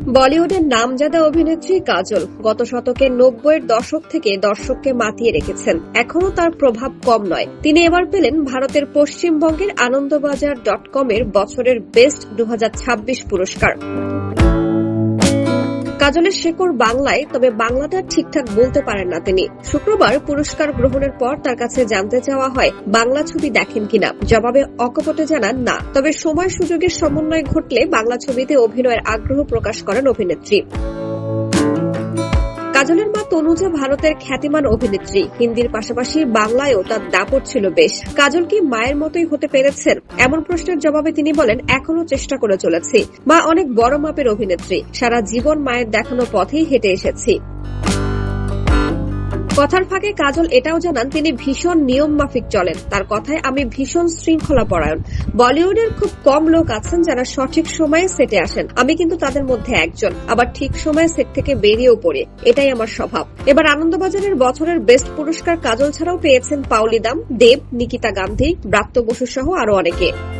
বলিউডের নামজাদা অভিনেত্রী কাজল গত শতকের ৯০-এর দশক থেকে দর্শককে মাতিয়ে রেখেছেন। এখনও তার প্রভাব কম নয়। তিনি এবার পেলেন ভারতের পশ্চিমবঙ্গের আনন্দবাজার.com-এর বছরের বেস্ট 2026 পুরস্কার। কাজলের শেকড় বাংলায়, তবে বাংলাটা ঠিকঠাক বলতে পারেন না তিনি। শুক্রবার পুরস্কার গ্রহণের পর তার কাছে জানতে চাওয়া হয় বাংলা ছবি দেখেন কিনা। জবাবে অকপটে জানান না, তবে সময় সুযোগের সমন্বয় ঘটলে বাংলা ছবিতে অভিনয়ের আগ্রহ প্রকাশ করেন অভিনেত্রী। কাজলের মা তনুজা ভারতের খ্যাতিমান অভিনেত্রী। হিন্দির পাশাপাশি বাংলায়ও তার দাপট ছিল বেশ। কাজল কি মায়ের মতোই হতে পেরেছেন? এমন প্রশ্নের জবাবে তিনি বলেন, এখনো চেষ্টা করে চলেছি। মা অনেক বড় মাপের অভিনেত্রী। সারা জীবন মায়ের দেখানো পথেই হেঁটে এসেছি। কথার ফাঁকে কাজল এটাও জানান, তিনি ভীষণ নিয়ম মাফিক চলেন। তার কথায়, আমি ভীষণ শৃঙ্খলা পরায়ণ। বলিউডের খুব কম লোক আছেন যারা সঠিক সময়ে সেটে আসেন। আমি কিন্তু তাদের মধ্যে একজন। আবার ঠিক সময়ে সেট থেকে বেরিয়েও পড়ে, এটাই আমার স্বভাব। এবার আনন্দবাজারের বছরের বেস্ট পুরস্কার কাজল ছাড়াও পেয়েছেন পাওলি দাম, দেব, নিকিতা গান্ধী, ব্রাত্য বসু সহ আরো অনেকে।